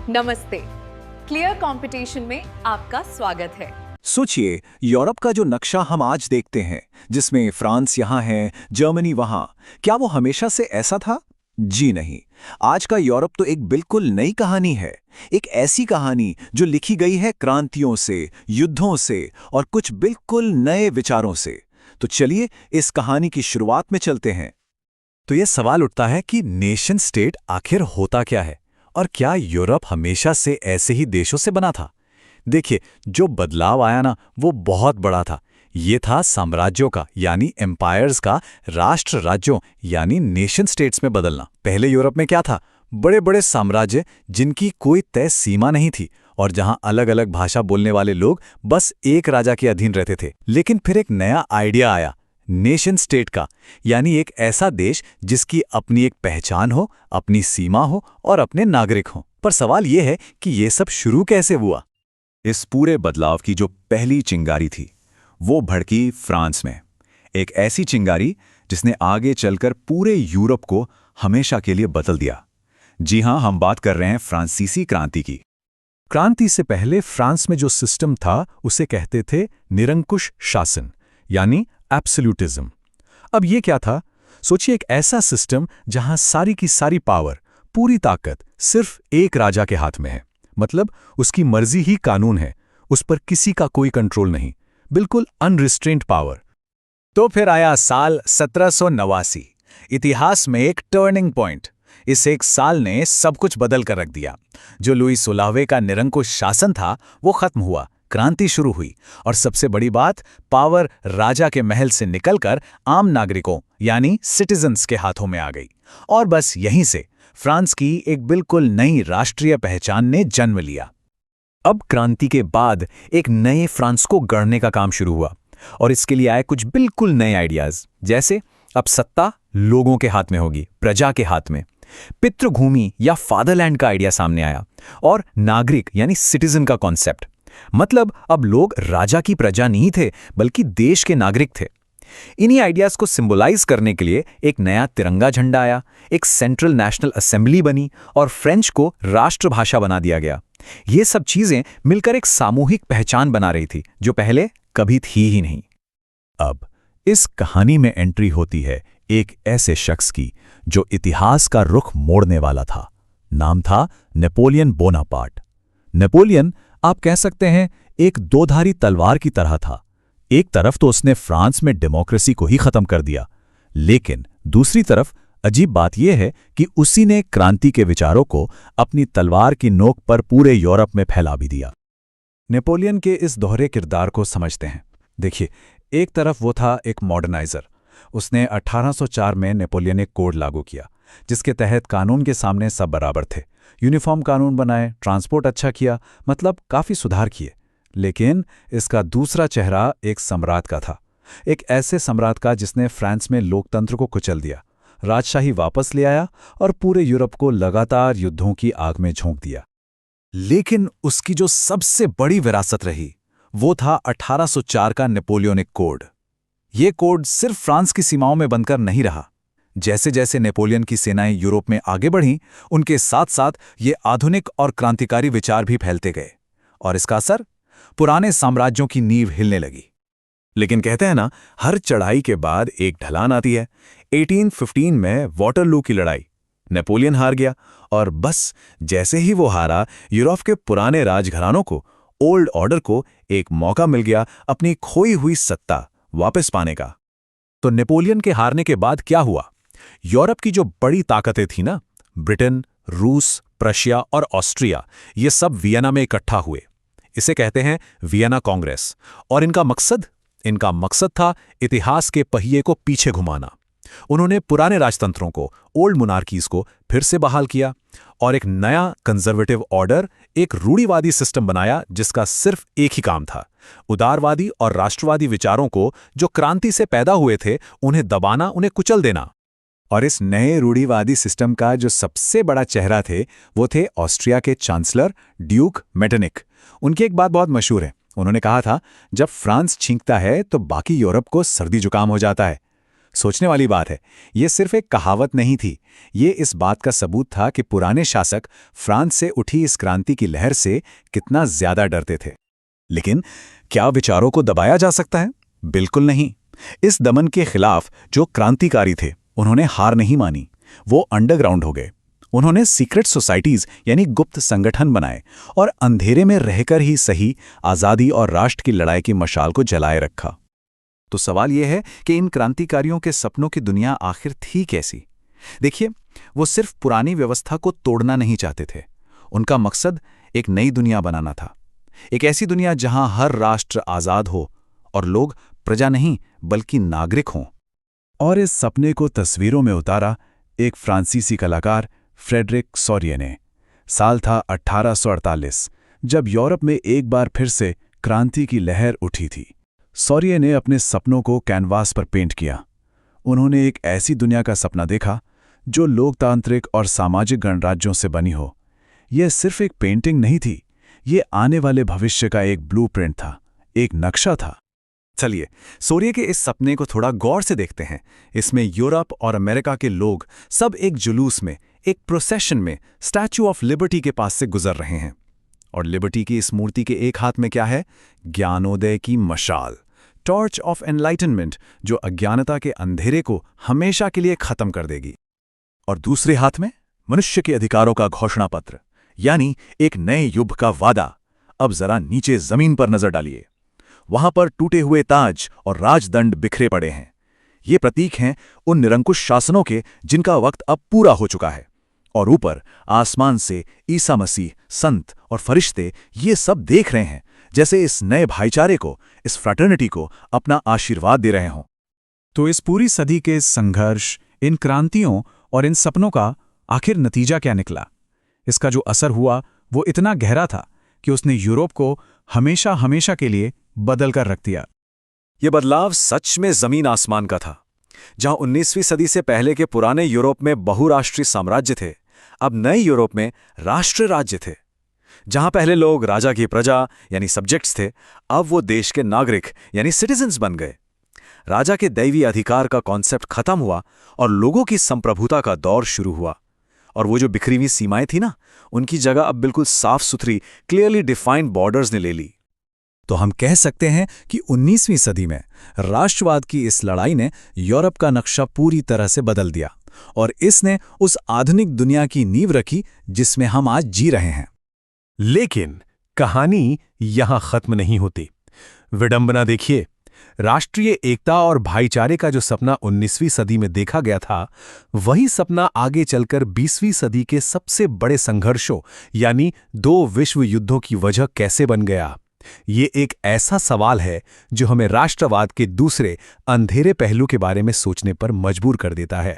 नमस्ते। Clear competition में आपका स्वागत है। सोचिए, यूरोप का जो नक्शा हम आज देखते हैं, जिसमें फ्रांस यहाँ है, जर्मनी वहाँ, क्या वो हमेशा से ऐसा था? जी नहीं। आज का यूरोप तो एक बिल्कुल नई कहानी है। एक ऐसी कहानी जो लिखी गई है क्रांतियों से, युद्धों से और कुछ बिल्कुल नए विचारों से। तो चलिए इस कहानी की शुरुआत में चलते हैं। तो ये सवाल उठता है कि नेशन स्टेट आखिर होता क्या है, और क्या यूरोप हमेशा से ऐसे ही देशों से बना था? देखिए, जो बदलाव आया ना, वो बहुत बड़ा था। ये था साम्राज्यों का, यानी एम्पायर्स का, राष्ट्र राज्यों यानी नेशन स्टेट्स में बदलना। पहले यूरोप में क्या था? बड़े बड़े साम्राज्य जिनकी कोई तय सीमा नहीं थी और जहां अलग अलग भाषा बोलने वाले लोग बस एक राजा के अधीन रहते थे। लेकिन फिर एक नया आइडिया आया, नेशन स्टेट का, यानी एक ऐसा देश जिसकी अपनी एक पहचान हो, अपनी सीमा हो और अपने नागरिक हों। पर सवाल यह है कि ये सब शुरू कैसे हुआ? इस पूरे बदलाव की जो पहली चिंगारी थी, वो भड़की फ्रांस में। एक ऐसी चिंगारी जिसने आगे चलकर पूरे यूरोप को हमेशा के लिए बदल दिया। जी हां, हम बात कर रहे हैं फ्रांसीसी क्रांति की। क्रांति से पहले फ्रांस में जो सिस्टम था उसे कहते थे निरंकुश शासन, यानी एब्सोल्यूटिज्म। अब ये क्या था? सोचिए, एक ऐसा सिस्टम जहां सारी की सारी पावर, पूरी ताकत सिर्फ एक राजा के हाथ में है। मतलब उसकी मर्जी ही कानून है, उस पर किसी का कोई कंट्रोल नहीं, बिल्कुल अनरिस्ट्रेंट पावर। तो फिर आया साल 1789, इतिहास में एक टर्निंग पॉइंट। इस एक साल ने सब कुछ बदल कर रख दिया। जो लुई 16वें का निरंकुश शासन था, वो खत्म हुआ, क्रांति शुरू हुई। और सबसे बड़ी बात, पावर राजा के महल से निकलकर आम नागरिकों यानी सिटीजन्स के हाथों में आ गई। और बस यहीं से फ्रांस की एक बिल्कुल नई राष्ट्रीय पहचान ने जन्म लिया। अब क्रांति के बाद एक नए फ्रांस को गढ़ने का काम शुरू हुआ, और इसके लिए आए कुछ बिल्कुल नए आइडियाज। जैसे अब सत्ता लोगों के हाथ में होगी, प्रजा के हाथ में। पितृभूमि या फादरलैंड का आइडिया सामने आया, और नागरिक यानी सिटीजन का कॉन्सेप्ट। मतलब अब लोग राजा की प्रजा नहीं थे, बल्कि देश के नागरिक थे। इन्हीं आइडियाज को सिंबलाइज करने के लिए एक नया तिरंगा झंडा आया, एक सेंट्रल नेशनल असेंबली बनी और फ्रेंच को राष्ट्रभाषा बना दिया गया। ये सब चीजें मिलकर एक सामूहिक पहचान बना रही थी, जो पहले कभी थी ही नहीं। अब इस कहानी में एंट्री होती है एक ऐसे शख्स की जो इतिहास का रुख मोड़ने वाला था। नाम था नेपोलियन बोनापार्ट। नेपोलियन, आप कह सकते हैं, एक दोधारी तलवार की तरह था। एक तरफ तो उसने फ्रांस में डेमोक्रेसी को ही खत्म कर दिया, लेकिन दूसरी तरफ अजीब बात यह है कि उसी ने क्रांति के विचारों को अपनी तलवार की नोक पर पूरे यूरोप में फैला भी दिया। नेपोलियन के इस दोहरे किरदार को समझते हैं। देखिए, एक तरफ वो था एक मॉडर्नाइजर। उसने 1804 में नेपोलियन एक कोड लागू किया, जिसके तहत कानून के सामने सब बराबर थे। यूनिफॉर्म कानून बनाए, ट्रांसपोर्ट अच्छा किया, मतलब काफी सुधार किए। लेकिन इसका दूसरा चेहरा एक सम्राट का था। एक ऐसे सम्राट का जिसने फ्रांस में लोकतंत्र को कुचल दिया, राजशाही वापस ले आया और पूरे यूरोप को लगातार युद्धों की आग में झोंक दिया। लेकिन उसकी जो सबसे बड़ी विरासत रही, वो था 1804 का नेपोलियनिक कोड। ये कोड सिर्फ फ्रांस की सीमाओं में बनकर नहीं रहा। जैसे जैसे नेपोलियन की सेनाएं यूरोप में आगे बढ़ीं, उनके साथ साथ ये आधुनिक और क्रांतिकारी विचार भी फैलते गए, और इसका असर पुराने साम्राज्यों की नींव हिलने लगी। लेकिन कहते हैं ना, हर चढ़ाई के बाद एक ढलान आती है। 1815 में वाटरलू की लड़ाई, नेपोलियन हार गया, और बस जैसे ही वो हारा, यूरोप के पुराने राजघरानों को, ओल्ड ऑर्डर को एक मौका मिल गया अपनी खोई हुई सत्ता वापस पाने का। तो नेपोलियन के हारने के बाद क्या हुआ? यूरोप की जो बड़ी ताकतें थी ना, ब्रिटेन, रूस, प्रशिया और ऑस्ट्रिया, ये सब वियना में इकट्ठा हुए। इसे कहते हैं वियना कांग्रेस। और इनका मकसद था इतिहास के पहिए को पीछे घुमाना। उन्होंने पुराने राजतंत्रों को, ओल्ड मोनार्कीज को फिर से बहाल किया और एक नया कंजर्वेटिव ऑर्डर, एक रूढ़िवादी सिस्टम बनाया जिसका सिर्फ एक ही काम था, उदारवादी और राष्ट्रवादी विचारों को जो क्रांति से पैदा हुए थे, उन्हें दबाना, उन्हें कुचल देना। और इस नए रूढ़िवादी सिस्टम का जो सबसे बड़ा चेहरा थे, वो थे ऑस्ट्रिया के चांसलर ड्यूक मेटरनिक। उनकी एक बात बहुत मशहूर है। उन्होंने कहा था, जब फ्रांस छींकता है तो बाकी यूरोप को सर्दी जुकाम हो जाता है। सोचने वाली बात है। ये सिर्फ एक कहावत नहीं थी, ये इस बात का सबूत था कि पुराने शासक फ्रांस से उठी इस क्रांति की लहर से कितना ज्यादा डरते थे। लेकिन क्या विचारों को दबाया जा सकता है? बिल्कुल नहीं। इस दमन के खिलाफ जो क्रांतिकारी थे, उन्होंने हार नहीं मानी। वो अंडरग्राउंड हो गए। उन्होंने सीक्रेट सोसाइटीज यानी गुप्त संगठन बनाए और अंधेरे में रहकर ही सही आज़ादी और राष्ट्र की लड़ाई की मशाल को जलाए रखा। तो सवाल यह है कि इन क्रांतिकारियों के सपनों की दुनिया आखिर थी कैसी? देखिए, वो सिर्फ पुरानी व्यवस्था को तोड़ना नहीं चाहते थे। उनका मकसद एक नई दुनिया बनाना था। एक ऐसी दुनिया जहां हर राष्ट्र आज़ाद हो और लोग प्रजा नहीं बल्कि नागरिक हों। और इस सपने को तस्वीरों में उतारा एक फ्रांसीसी कलाकार फ्रेडरिक सोरिये ने। साल था 1848, जब यूरोप में एक बार फिर से क्रांति की लहर उठी थी। सोरिये ने अपने सपनों को कैनवास पर पेंट किया। उन्होंने एक ऐसी दुनिया का सपना देखा जो लोकतांत्रिक और सामाजिक गणराज्यों से बनी हो। यह सिर्फ एक पेंटिंग नहीं थी, ये आने वाले भविष्य का एक ब्लूप्रिंट था, एक नक्शा था। चलिए, सोरिये के इस सपने को थोड़ा गौर से देखते हैं। इसमें यूरोप और अमेरिका के लोग सब एक जुलूस में, एक प्रोसेशन में स्टैच्यू ऑफ लिबर्टी के पास से गुजर रहे हैं। और लिबर्टी की इस मूर्ति के एक हाथ में क्या है? ज्ञानोदय की मशाल, टॉर्च ऑफ एनलाइटनमेंट, जो अज्ञानता के अंधेरे को हमेशा के लिए खत्म कर देगी। और दूसरे हाथ में मनुष्य के अधिकारों का घोषणा पत्र, यानी एक नए युग का वादा। अब जरा नीचे जमीन पर नजर डालिए। वहां पर टूटे हुए ताज और राजदंड बिखरे पड़े हैं। ये प्रतीक हैं उन निरंकुश शासनों के जिनका वक्त अब पूरा हो चुका है। और ऊपर आसमान से ईसा मसीह, संत और फरिश्ते ये सब देख रहे हैं, जैसे इस नए भाईचारे को, इस फ्रैटर्निटी को अपना आशीर्वाद दे रहे हों। तो इस पूरी सदी के संघर्ष, इन क्रांतियों और इन सपनों का आखिर नतीजा क्या निकला? इसका जो असर हुआ वो इतना गहरा था कि उसने यूरोप को हमेशा हमेशा के लिए बदल कर रख दिया। यह बदलाव सच में जमीन आसमान का था। जहां 19वीं सदी से पहले के पुराने यूरोप में बहुराष्ट्रीय साम्राज्य थे, अब नए यूरोप में राष्ट्र राज्य थे। जहां पहले लोग राजा की प्रजा यानी सब्जेक्ट्स थे, अब वो देश के नागरिक यानी सिटीजन्स बन गए। राजा के दैवीय अधिकार का कॉन्सेप्ट खत्म हुआ और लोगों की संप्रभुता का दौर शुरू हुआ। और वो जो बिखरी हुई सीमाएं थी ना, उनकी जगह अब बिल्कुल साफ सुथरी, क्लियरली डिफाइंड बॉर्डर्स ने ले ली। तो हम कह सकते हैं कि 19वीं सदी में राष्ट्रवाद की इस लड़ाई ने यूरोप का नक्शा पूरी तरह से बदल दिया और इसने उस आधुनिक दुनिया की नींव रखी जिसमें हम आज जी रहे हैं। लेकिन कहानी यहां खत्म नहीं होती। विडंबना देखिए, राष्ट्रीय एकता और भाईचारे का जो सपना 19वीं सदी में देखा गया था, वही सपना आगे चलकर 20वीं सदी के सबसे बड़े संघर्षों यानी 2 विश्व युद्धों की वजह कैसे बन गया। ये एक ऐसा सवाल है जो हमें राष्ट्रवाद के दूसरे अंधेरे पहलू के बारे में सोचने पर मजबूर कर देता है।